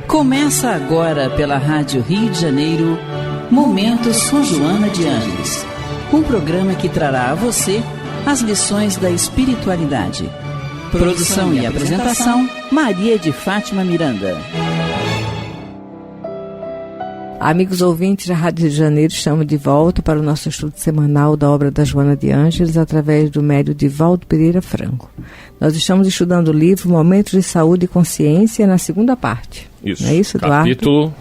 Começa agora pela Rádio Rio de Janeiro, Momentos com Joana de Ângeles. Um programa que trará a você as lições da espiritualidade. Produção e apresentação, Maria de Fátima Miranda. Amigos ouvintes da Rádio Rio de Janeiro, estamos de volta para o nosso estudo semanal da obra da Joana de Ângeles, através do médium Divaldo Pereira Franco. Nós estamos estudando o livro Momentos de Saúde e Consciência, na segunda parte. Isso. Não é isso, Eduardo?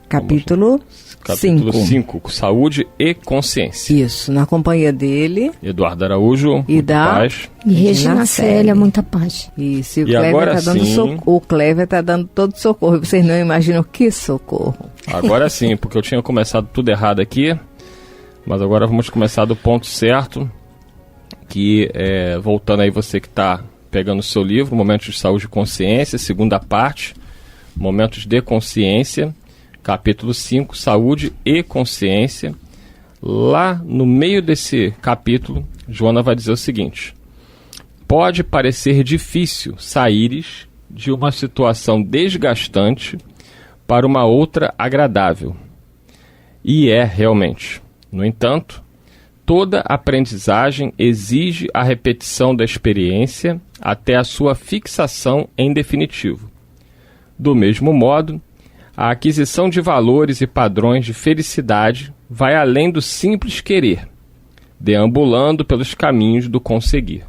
Capítulo 5, Saúde e Consciência. Isso, na companhia dele, Eduardo Araújo, e da paz. E Regina Célia, muita paz. Isso, e o E Cléver agora está dando sim. socorro. O Cléver está dando todo socorro. Vocês não imaginam que socorro. Agora sim, porque eu tinha começado tudo errado aqui, mas agora vamos começar do ponto certo, que voltando aí você que está pegando o seu livro, Momentos de Saúde e Consciência, segunda parte, Momentos de Consciência, capítulo 5, Saúde e Consciência. Lá no meio desse capítulo, Joana vai dizer o seguinte: pode parecer difícil saíres de uma situação desgastante para uma outra agradável. E é realmente. No entanto, toda aprendizagem exige a repetição da experiência até a sua fixação em definitivo. Do mesmo modo, a aquisição de valores e padrões de felicidade vai além do simples querer, deambulando pelos caminhos do conseguir.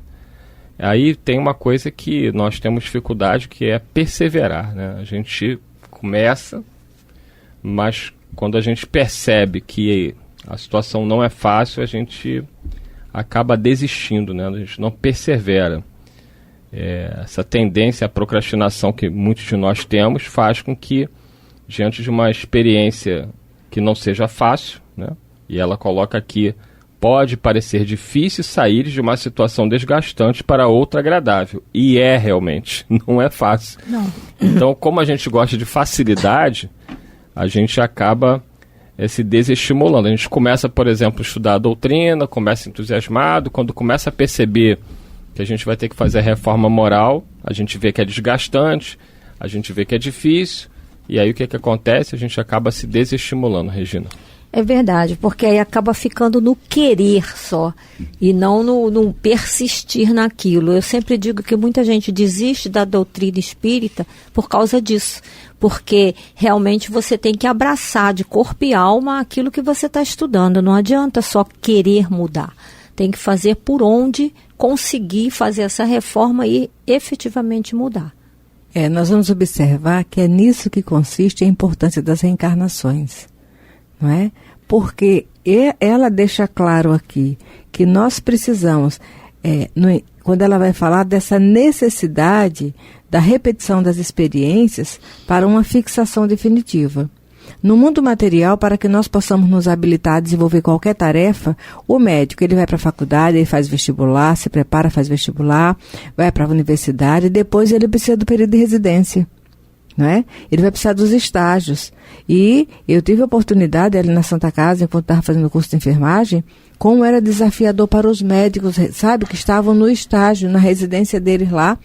Aí tem uma coisa que nós temos dificuldade, que é perseverar, né? A gente começa, mas quando a gente percebe que a situação não é fácil, a gente acaba desistindo, né? A gente não persevera. Essa tendência à procrastinação que muitos de nós temos faz com que, diante de uma experiência que não seja fácil, né? E ela coloca aqui: pode parecer difícil sair de uma situação desgastante para outra agradável. E é realmente, não é fácil. Não. Então, como a gente gosta de facilidade, a gente acaba se desestimulando. A gente começa, por exemplo, a estudar a doutrina, começa entusiasmado, quando começa a perceber que a gente vai ter que fazer a reforma moral, a gente vê que é desgastante, a gente vê que é difícil, e aí o que acontece? A gente acaba se desestimulando, Regina. É verdade, porque aí acaba ficando no querer só e não no persistir naquilo. Eu sempre digo que muita gente desiste da doutrina espírita por causa disso, porque realmente você tem que abraçar de corpo e alma aquilo que você está estudando. Não adianta só querer mudar, tem que fazer por onde conseguir fazer essa reforma e efetivamente mudar. Nós vamos observar que é nisso que consiste a importância das reencarnações. Não é? Porque ela deixa claro aqui que nós precisamos, quando ela vai falar dessa necessidade da repetição das experiências para uma fixação definitiva. No mundo material, para que nós possamos nos habilitar a desenvolver qualquer tarefa, o médico ele vai para a faculdade, ele faz vestibular, se prepara, faz vestibular, vai para a universidade, e depois ele precisa do período de residência. Não é? Ele vai precisar dos estágios. E eu tive a oportunidade ali na Santa Casa, enquanto estava fazendo o curso de enfermagem, como era desafiador para os médicos, sabe, que estavam no estágio, na residência deles lá,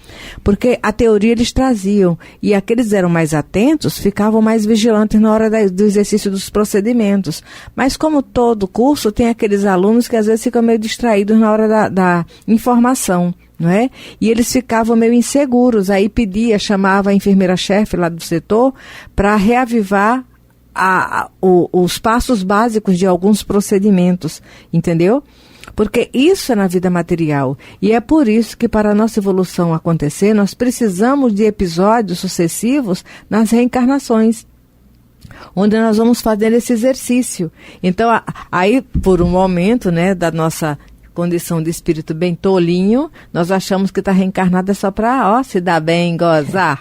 porque a teoria eles traziam, e aqueles eram mais atentos, ficavam mais vigilantes na hora do exercício dos procedimentos. Mas como todo curso, tem aqueles alunos que às vezes ficam meio distraídos na hora da informação. Não é? E eles ficavam meio inseguros, aí chamava a enfermeira-chefe lá do setor para reavivar os passos básicos de alguns procedimentos, entendeu? Porque isso é na vida material, e é por isso que para a nossa evolução acontecer, nós precisamos de episódios sucessivos nas reencarnações, onde nós vamos fazer esse exercício. Então, aí, por um momento, né, da nossa condição de espírito bem tolinho, nós achamos que está reencarnada só para, se dar bem, gozar,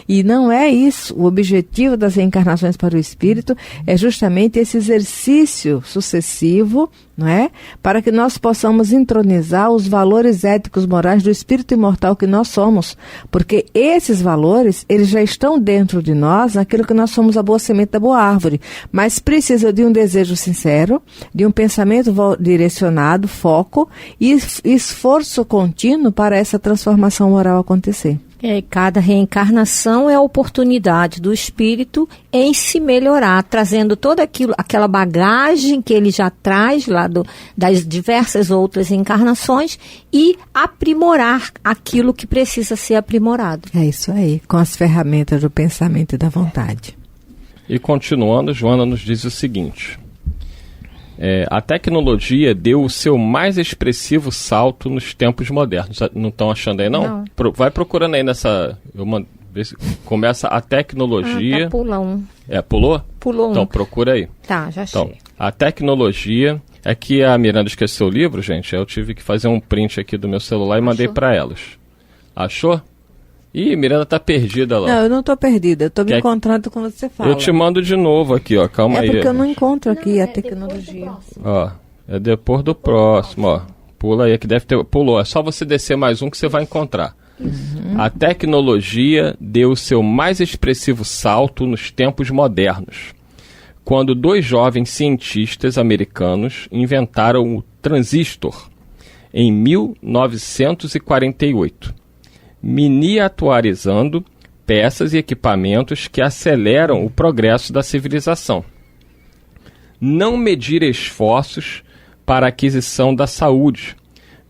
E não é isso. O objetivo das reencarnações para o espírito é justamente esse exercício sucessivo, não é? Para que nós possamos entronizar os valores éticos morais do espírito imortal que nós somos. Porque esses valores, eles já estão dentro de nós, naquilo que nós somos, a boa semente da boa árvore. Mas precisa de um desejo sincero, de um pensamento direcionado, foco e esforço contínuo para essa transformação moral acontecer. Cada reencarnação é a oportunidade do espírito em se melhorar, trazendo toda aquela bagagem que ele já traz lá das diversas outras encarnações e aprimorar aquilo que precisa ser aprimorado. É isso aí, com as ferramentas do pensamento e da vontade. E continuando, Joana nos diz o seguinte: a tecnologia deu o seu mais expressivo salto nos tempos modernos. Não estão achando aí, não? Vai procurando aí nessa... Começa a tecnologia... Tá, pula um. Pulou? Pulou um. Então, procura aí. Tá, já achei. Então, a tecnologia... É que a Miranda esqueceu o livro, gente. Eu tive que fazer um print aqui do meu celular e mandei para elas. Achou? Ih, Miranda tá perdida lá. Não, eu não tô perdida. Eu tô me encontrando quando você fala. Eu te mando de novo aqui, ó. Calma aí. É porque eu não encontro aqui a tecnologia. Ó, é depois do próximo, ó. Pula aí, que deve ter... Pulou. É só você descer mais um que você vai encontrar. A tecnologia deu o seu mais expressivo salto nos tempos modernos, quando 2 jovens cientistas americanos inventaram o transistor em 1948, miniaturizando peças e equipamentos que aceleram o progresso da civilização. Não medir esforços para a aquisição da saúde,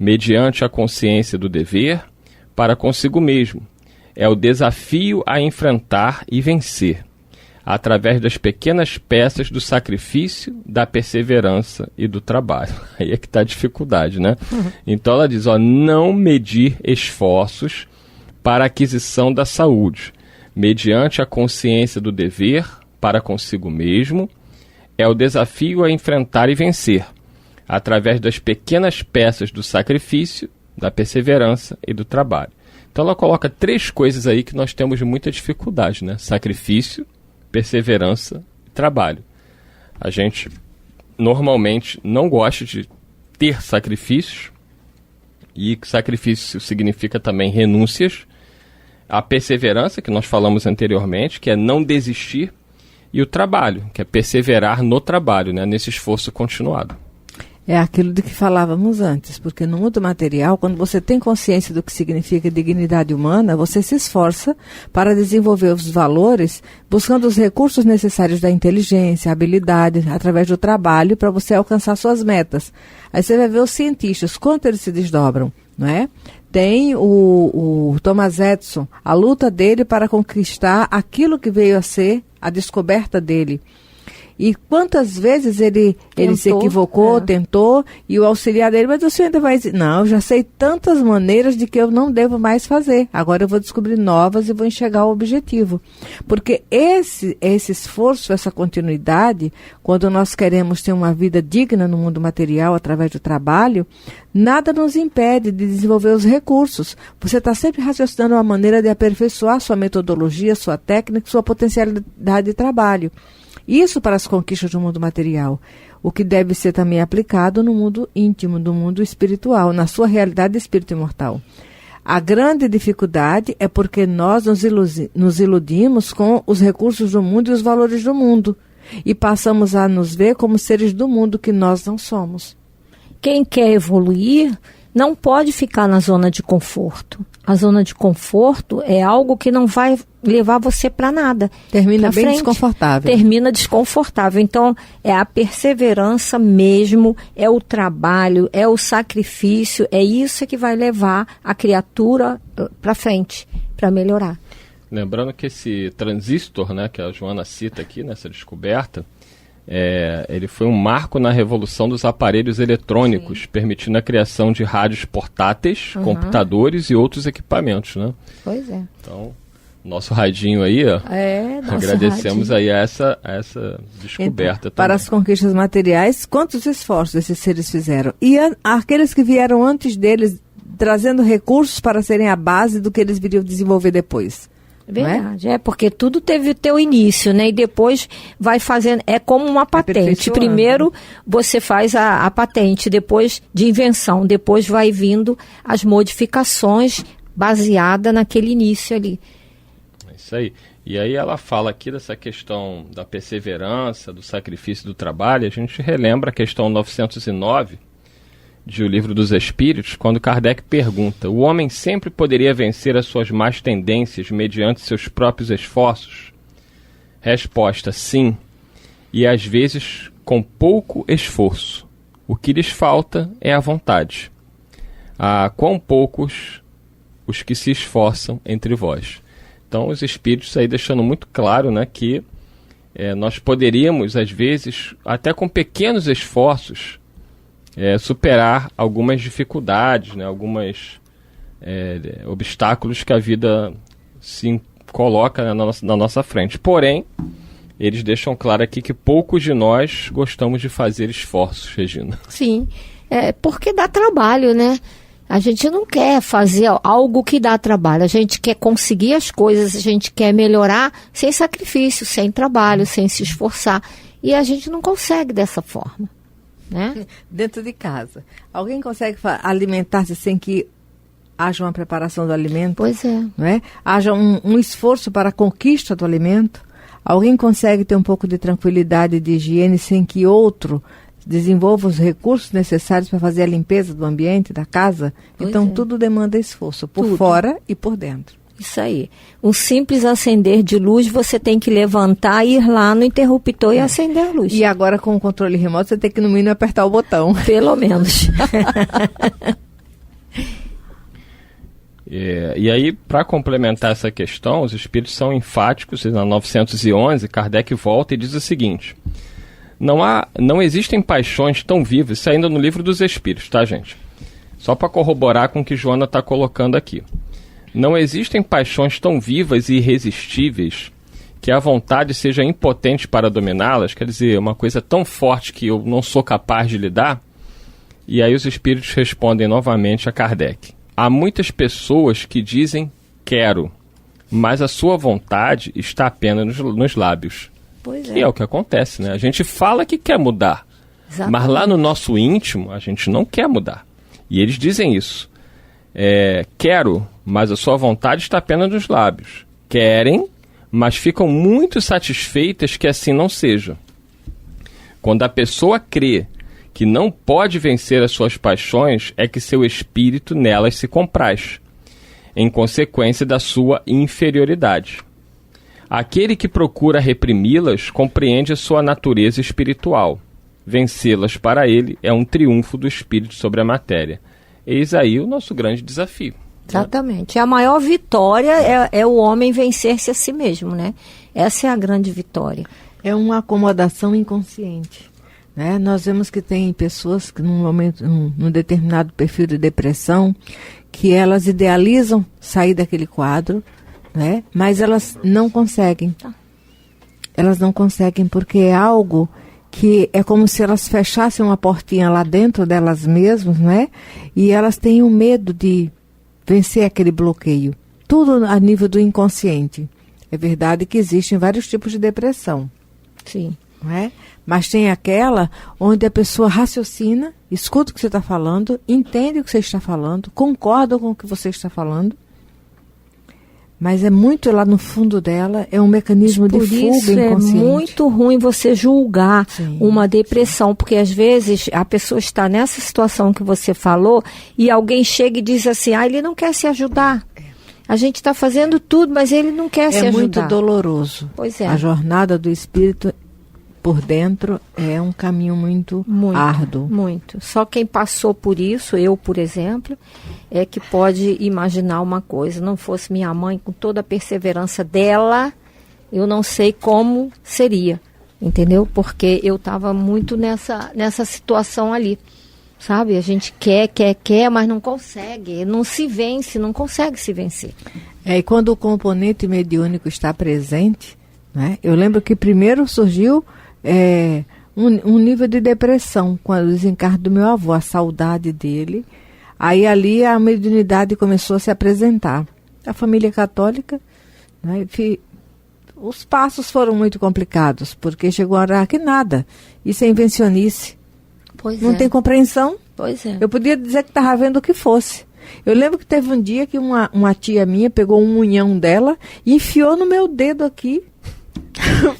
mediante a consciência do dever para consigo mesmo, é o desafio a enfrentar e vencer, através das pequenas peças do sacrifício, da perseverança e do trabalho. Aí é que está a dificuldade, né? Então ela diz, não medir esforços para a aquisição da saúde, mediante a consciência do dever para consigo mesmo, é o desafio a enfrentar e vencer, através das pequenas peças do sacrifício, da perseverança e do trabalho. Então ela coloca 3 coisas aí que nós temos muita dificuldade, né? Sacrifício, perseverança e trabalho. A gente normalmente não gosta de ter sacrifícios, e sacrifício significa também renúncias. A perseverança, que nós falamos anteriormente, que é não desistir, e o trabalho, que é perseverar no trabalho, né? Nesse esforço continuado. É aquilo de que falávamos antes, porque no mundo material, quando você tem consciência do que significa dignidade humana, você se esforça para desenvolver os valores, buscando os recursos necessários da inteligência, habilidade, através do trabalho, para você alcançar suas metas. Aí você vai ver os cientistas, quanto eles se desdobram, não é? Tem o Thomas Edison, a luta dele para conquistar aquilo que veio a ser a descoberta dele. E quantas vezes ele se equivocou, tentou, e o auxiliar dele, mas o senhor ainda vai dizer, não, eu já sei tantas maneiras de que eu não devo mais fazer. Agora eu vou descobrir novas e vou enxergar o objetivo. Porque esse esforço, essa continuidade, quando nós queremos ter uma vida digna no mundo material através do trabalho, nada nos impede de desenvolver os recursos. Você está sempre raciocinando uma maneira de aperfeiçoar sua metodologia, sua técnica, sua potencialidade de trabalho. Isso para as conquistas do mundo material, o que deve ser também aplicado no mundo íntimo, no mundo espiritual, na sua realidade de espírito imortal. A grande dificuldade é porque nós nos iludimos com os recursos do mundo e os valores do mundo, e passamos a nos ver como seres do mundo que nós não somos. Quem quer evoluir não pode ficar na zona de conforto. A zona de conforto é algo que não vai levar você para nada. Termina bem desconfortável. Termina desconfortável. Então, é a perseverança mesmo, é o trabalho, é o sacrifício, é isso que vai levar a criatura para frente, para melhorar. Lembrando que esse transistor, né, que a Joana cita aqui nessa descoberta, ele foi um marco na revolução dos aparelhos eletrônicos, permitindo a criação de rádios portáteis, computadores e outros equipamentos, né? Pois é. Então, nosso radinho aí, ó, agradecemos radinho. Aí a essa descoberta. Então, para as conquistas materiais, quantos esforços esses seres fizeram? E aqueles que vieram antes deles, trazendo recursos para serem a base do que eles viriam desenvolver depois. Verdade, porque tudo teve o teu início, né? E depois vai fazendo, é como uma patente. Primeiro você faz a patente, depois de invenção, depois vai vindo as modificações baseadas naquele início ali. É isso aí. E aí ela fala aqui dessa questão da perseverança, do sacrifício do trabalho. A gente relembra a questão 909, de O Livro dos Espíritos, quando Kardec pergunta: o homem sempre poderia vencer as suas más tendências mediante seus próprios esforços? Resposta: sim, e às vezes com pouco esforço. O que lhes falta é a vontade. Quão poucos os que se esforçam entre vós. Então, os Espíritos aí deixando muito claro, né, que nós poderíamos, às vezes, até com pequenos esforços, superar algumas dificuldades, né, alguns obstáculos que a vida se coloca na nossa frente. Porém, eles deixam claro aqui que poucos de nós gostamos de fazer esforços, Regina. Sim, porque dá trabalho, né? A gente não quer fazer algo que dá trabalho, a gente quer conseguir as coisas, a gente quer melhorar sem sacrifício, sem trabalho, sem se esforçar. E a gente não consegue dessa forma, né? Dentro de casa, alguém consegue alimentar-se sem que haja uma preparação do alimento? Pois é. Não é? Haja um esforço para a conquista do alimento? Alguém consegue ter um pouco de tranquilidade e de higiene sem que outro desenvolva os recursos necessários para fazer a limpeza do ambiente, da casa? Pois então, é. tudo demanda esforço, por fora e por dentro. Isso aí. Um simples acender de luz, você tem que levantar, ir lá no interruptor e acender a luz. E agora, com o controle remoto, você tem que, no mínimo, apertar o botão. Pelo menos. E aí, para complementar essa questão, os Espíritos são enfáticos. Na 911, Kardec volta e diz o seguinte: não existem paixões tão vivas, isso ainda no Livro dos Espíritos, tá, gente? Só para corroborar com o que Joana está colocando aqui. Não existem paixões tão vivas e irresistíveis que a vontade seja impotente para dominá-las, quer dizer, uma coisa tão forte que eu não sou capaz de lidar. E aí os Espíritos respondem novamente a Kardec: há muitas pessoas que dizem quero, mas a sua vontade está apenas nos lábios. Pois E é o que acontece, né? A gente fala que quer mudar, Exatamente. mas lá no nosso íntimo a gente não quer mudar. E eles dizem isso. Quero, mas a sua vontade está apenas nos lábios. Querem, mas ficam muito satisfeitas que assim não seja. Quando a pessoa crê que não pode vencer as suas paixões, é que seu espírito nelas se compraz, em consequência da sua inferioridade. Aquele que procura reprimi-las compreende a sua natureza espiritual. Vencê-las para ele é um triunfo do espírito sobre a matéria. Eis aí o nosso grande desafio. Exatamente. A maior vitória é o homem vencer-se a si mesmo, né? Essa é a grande vitória. É uma acomodação inconsciente. Né? Nós vemos que tem pessoas que num determinado perfil de depressão, que elas idealizam sair daquele quadro, né? Mas elas não conseguem. Elas não conseguem porque é algo que é como se elas fechassem uma portinha lá dentro delas mesmas, né? E elas têm o medo de vencer aquele bloqueio. Tudo a nível do inconsciente. É verdade que existem vários tipos de depressão. Sim. Não é? Mas tem aquela onde a pessoa raciocina, escuta o que você está falando, entende o que você está falando, concorda com o que você está falando, mas é muito lá no fundo dela, é um mecanismo de fuga inconsciente. Por isso é muito ruim você julgar Sim, uma depressão, porque às vezes a pessoa está nessa situação que você falou e alguém chega e diz assim, ele não quer se ajudar. A gente está fazendo tudo, mas ele não quer se ajudar. É muito doloroso. Pois é. A jornada do espírito por dentro é um caminho muito árduo. Muito. Só quem passou por isso, eu, por exemplo, é que pode imaginar uma coisa. Não fosse minha mãe, com toda a perseverança dela, eu não sei como seria, entendeu? Porque eu estava muito nessa situação ali, sabe? A gente quer, mas não consegue, não se vence, não consegue se vencer. E quando o componente mediúnico está presente, né? Eu lembro que primeiro surgiu um nível de depressão com o desencarne do meu avô, a saudade dele. Aí ali a mediunidade começou a se apresentar. A família católica, né, os passos foram muito complicados, porque chegou a hora que nada. Isso é invencionice. Pois não tem compreensão. Pois é. Eu podia dizer que estava vendo o que fosse. Eu lembro que teve um dia que uma tia minha pegou um unhão dela e enfiou no meu dedo aqui.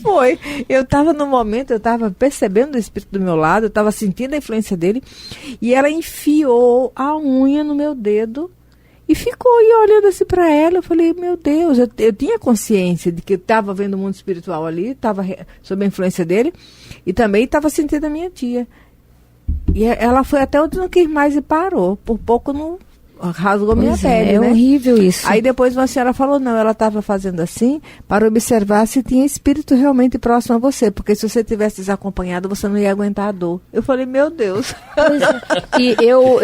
Foi. Eu estava no momento, eu estava percebendo o espírito do meu lado, eu estava sentindo a influência dele, e ela enfiou a unha no meu dedo e ficou, e eu olhando assim para ela, eu falei, meu Deus, eu tinha consciência de que eu estava vendo o mundo espiritual ali, estava sob a influência dele, e também estava sentindo a minha tia. E ela foi até onde não quis mais e parou. Por pouco não rasgou minha pele, é né? horrível isso. Aí depois uma senhora falou, não, ela estava fazendo assim para observar se tinha espírito realmente próximo a você, porque se você tivesse desacompanhado, você não ia aguentar a dor. Eu falei, meu Deus. E eu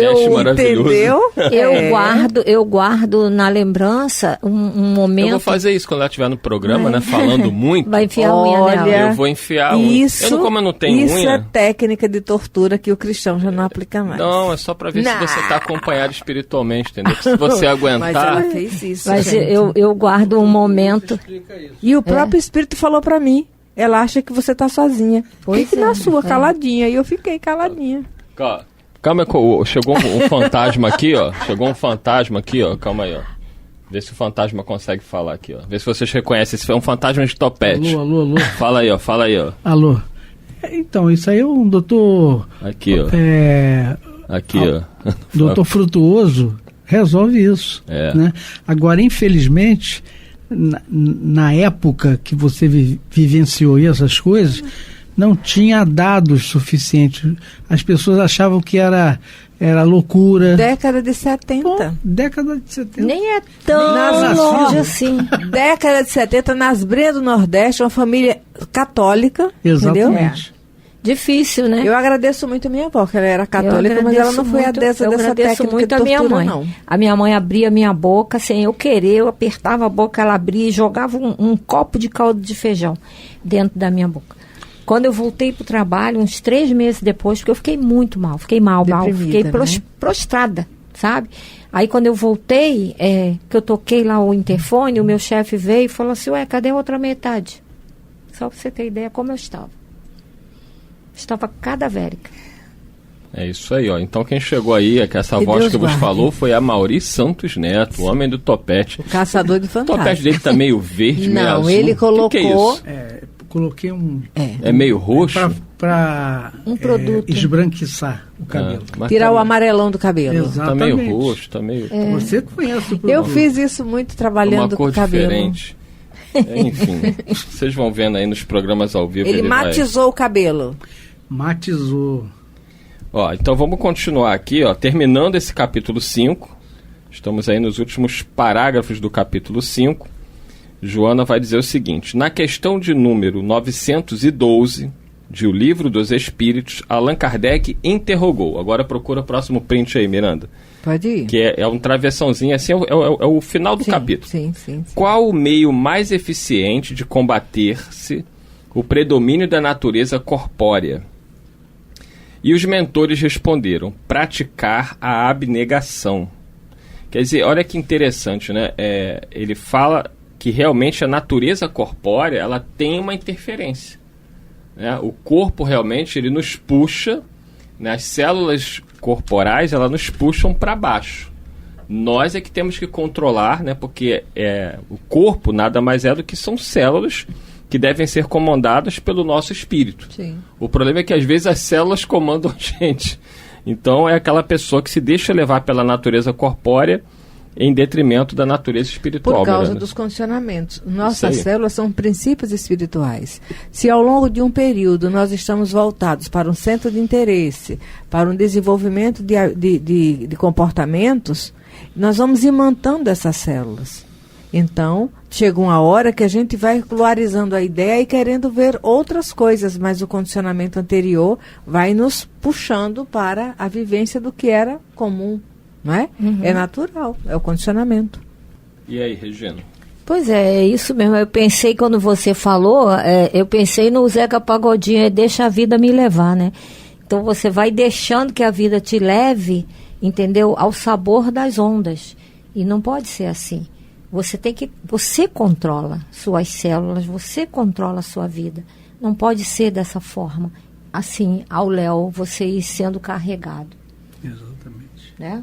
entendeu? Eu guardo na lembrança um momento. Eu vou fazer isso quando ela estiver no programa, né? Falando muito. Vai enfiar a unha nela. Eu vou enfiar a unha. Como eu não tenho isso unha. É técnica de tortura que o cristão já não aplica mais. Não, é só para ver se você está acompanhado espiritualmente, entendeu? Se você aguentar. Mas ela fez isso. Mas eu guardo um momento. E o próprio espírito falou para mim. Ela acha que você tá sozinha. Fique na sua, caladinha. E eu fiquei caladinha. Calma, chegou um fantasma aqui, ó. Calma aí, ó. Vê se o fantasma consegue falar aqui, ó. Vê se vocês reconhecem. Esse foi um fantasma de topete. Alô. Fala aí, ó. Alô. Então, isso aí é um doutor... Aqui, ó. Doutor Frutuoso resolve isso. Né? Agora, infelizmente, na época que você vivenciou essas coisas, não tinha dados suficientes. As pessoas achavam que era loucura. Década de 70. Bom, década de 70. Nem é tão longe assim. Década de 70, nas Breiras do Nordeste, uma família católica. Exatamente. Entendeu? Difícil, né? Eu agradeço muito a minha avó, que ela era católica, mas ela não foi adepta dessa técnica muito de a minha tortura, mãe. não. A minha mãe abria a minha boca sem eu querer, eu apertava a boca, ela abria e jogava um copo de caldo de feijão dentro da minha boca. Quando eu voltei para o trabalho, uns 3 meses depois, porque eu fiquei muito mal, fiquei prostrada, sabe? Aí quando eu voltei, que eu toquei lá o interfone, o meu chefe veio e falou assim, cadê a outra metade? Só para você ter ideia como eu estava. Estava cadavérica. É isso aí, ó. Então quem chegou aí, que essa voz que vos falou, foi a Mauri Santos Neto, o homem do topete. O caçador de fantasmas. O topete dele tá meio verde, meio azul. Não, ele colocou... Que é isso? Coloquei um... É meio roxo? Para um produto. Esbranquiçar o cabelo. Tirar o amarelão do cabelo. Exatamente. Tá meio roxo, tá meio... Você conhece o produto. Eu fiz isso muito trabalhando com o cabelo. Diferente. Enfim, vocês vão vendo aí nos programas ao vivo. Ele matizou o cabelo. Matizou. Ó, então vamos continuar aqui, ó, terminando esse capítulo 5. Estamos aí nos últimos parágrafos do capítulo 5. Joana vai dizer o seguinte: na questão de número 912 de O Livro dos Espíritos, Allan Kardec interrogou. Agora procura o próximo print aí, Miranda. Pode ir. Que é um travessãozinho, assim, é o final do capítulo. Sim. Qual o meio mais eficiente de combater-se o predomínio da natureza corpórea? E os mentores responderam: praticar a abnegação. Quer dizer, olha que interessante, né? Ele fala que realmente a natureza corpórea, ela tem uma interferência. Né? O corpo realmente, ele nos puxa, né? As células corporais, elas nos puxam para baixo. Nós é que temos que controlar, né? Porque o corpo nada mais é do que são células que devem ser comandadas pelo nosso espírito. Sim. O problema é que às vezes as células comandam a gente. Então é aquela pessoa que se deixa levar pela natureza corpórea em detrimento da natureza espiritual. Por causa Miranda. dos condicionamentos. Nossas células são princípios espirituais. Se ao longo de um período nós estamos voltados para um centro de interesse, para um desenvolvimento de comportamentos, nós vamos imantando essas células. Então, chega uma hora que a gente vai polarizando a ideia e querendo ver outras coisas, mas o condicionamento anterior vai nos puxando para a vivência do que era comum, não é? Uhum. É natural, é o condicionamento. E aí, Regina? Pois é isso mesmo. Eu pensei, quando você falou, eu pensei no Zeca Pagodinho, deixa a vida me levar, né? Então você vai deixando que a vida te leve, entendeu? Ao sabor das ondas. E não pode ser assim. Você controla suas células, você controla a sua vida. Não pode ser dessa forma. Assim, ao léu, você ir sendo carregado. Exatamente. Né?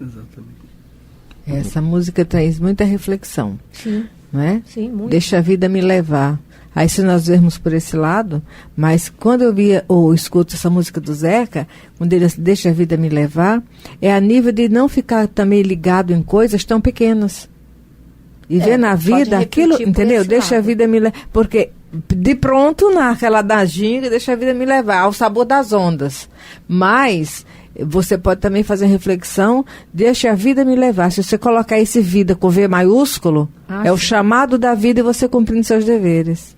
Exatamente. Essa música traz muita reflexão. Sim. não é? Sim, muito. Deixa a vida me levar. Aí se nós vermos por esse lado, mas quando eu via ou escuto essa música do Zeca, quando ele deixa a vida me levar, é a nível de não ficar também ligado em coisas tão pequenas. E ver na vida aquilo, entendeu? Deixa a vida me levar. Porque de pronto, naquela da ginga, deixa a vida me levar, ao sabor das ondas. Mas você pode também fazer reflexão, deixa a vida me levar. Se você colocar esse vida com V maiúsculo, é o chamado da vida e você cumprindo seus deveres.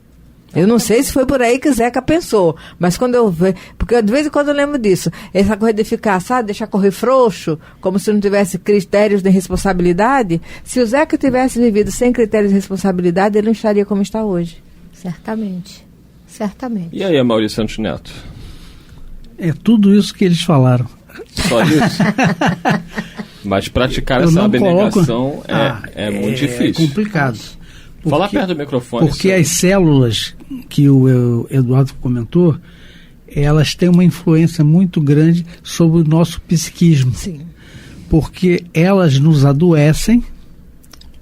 Eu não sei se foi por aí que Zeca pensou, mas quando eu vejo, porque de vez em quando eu lembro disso, essa coisa de ficar, sabe, deixar correr frouxo, como se não tivesse critérios de responsabilidade. Se o Zeca tivesse vivido sem critérios de responsabilidade, ele não estaria como está hoje. Certamente, certamente. E aí, Maurício Santos Neto? É tudo isso que eles falaram. Só isso? Mas praticar essa abnegação é muito difícil. É complicado. Fala perto do microfone. Porque as células que o Eduardo comentou, elas têm uma influência muito grande sobre o nosso psiquismo. Sim. Porque elas nos adoecem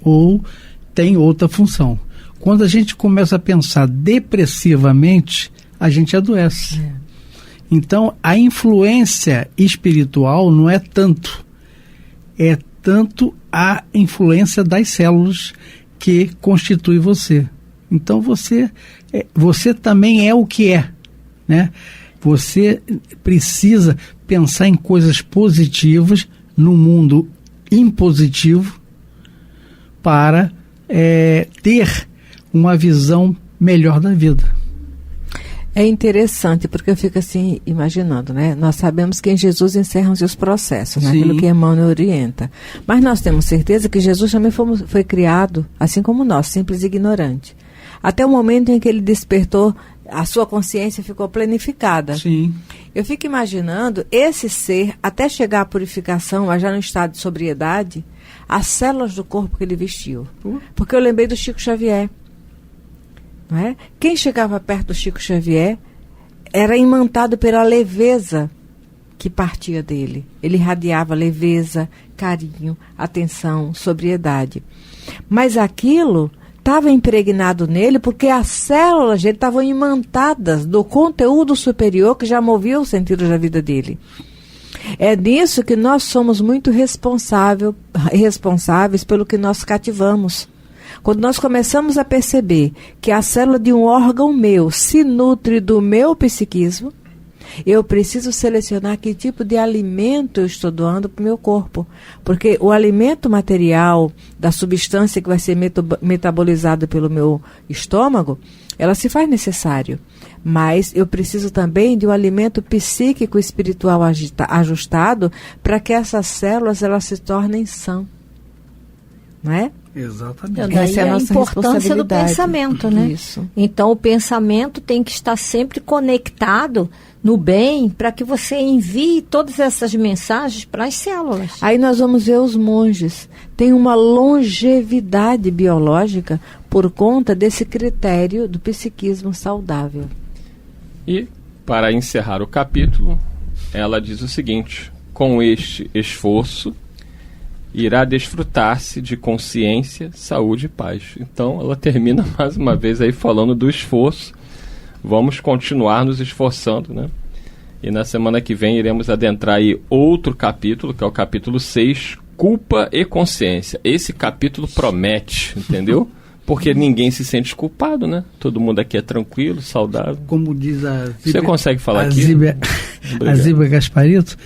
ou têm outra função. Quando a gente começa a pensar depressivamente, a gente adoece. Então, a influência espiritual não é tanto a influência das células que constitui você. Então você também é o que é, né? Você precisa pensar em coisas positivas no mundo impositivo para ter uma visão melhor da vida. É interessante, porque eu fico assim, imaginando, né? Nós sabemos que em Jesus encerram-se os processos, né? Aquilo que Emmanuel orienta. Mas nós temos certeza que Jesus também foi criado, assim como nós, simples e ignorante. Até o momento em que ele despertou, a sua consciência ficou planificada. Sim. Eu fico imaginando esse ser, até chegar à purificação, mas já no estado de sobriedade, as células do corpo que ele vestiu. Porque eu lembrei do Chico Xavier. Não é? Quem chegava perto do Chico Xavier era imantado pela leveza que partia dele. Ele irradiava leveza, carinho, atenção, sobriedade. Mas aquilo estava impregnado nele porque as células dele estavam imantadas do conteúdo superior que já movia os sentidos da vida dele. É nisso que nós somos muito responsáveis pelo que nós cativamos. Quando nós começamos a perceber que a célula de um órgão meu se nutre do meu psiquismo, eu preciso selecionar que tipo de alimento eu estou doando para o meu corpo. Porque o alimento material, da substância que vai ser metabolizada pelo meu estômago, ela se faz necessário. Mas eu preciso também de um alimento psíquico espiritual ajustado para que essas células elas se tornem sãs. Não é? Exatamente. Daí essa é a nossa importância do pensamento, né? Isso. Então o pensamento tem que estar sempre conectado no bem para que você envie todas essas mensagens para as células. Aí nós vamos ver os monges. Tem uma longevidade biológica por conta desse critério do psiquismo saudável. E, para encerrar o capítulo, ela diz o seguinte: com este esforço irá desfrutar-se de consciência, saúde e paz. Então, ela termina mais uma vez aí falando do esforço. Vamos continuar nos esforçando, né? E na semana que vem iremos adentrar aí outro capítulo, que é o capítulo 6, Culpa e Consciência. Esse capítulo promete, entendeu? Porque ninguém se sente culpado, né? Todo mundo aqui é tranquilo, saudável. Como diz a Zíbia, você consegue falar aqui? A Zíbia Gasparito,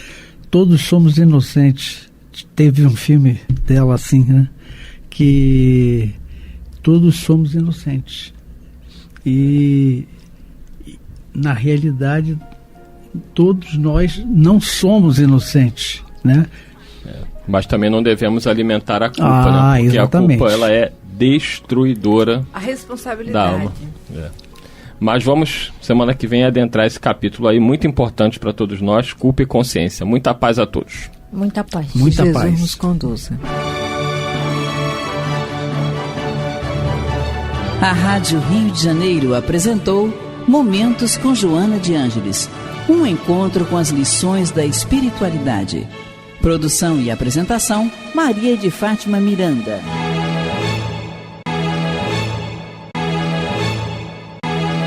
todos somos inocentes. Teve um filme dela assim, né? Que todos somos inocentes. E na realidade, todos nós não somos inocentes, né? Mas também não devemos alimentar a culpa, né? Porque exatamente. A culpa ela é destruidora a responsabilidade da alma. Mas vamos, semana que vem, adentrar esse capítulo aí muito importante para todos nós, culpa e consciência. Muita paz a todos. Muita paz. Muita Jesus paz. Nos conduza. A Rádio Rio de Janeiro apresentou Momentos com Joana de Ângeles, um encontro com as lições da espiritualidade. Produção e apresentação, Maria de Fátima Miranda.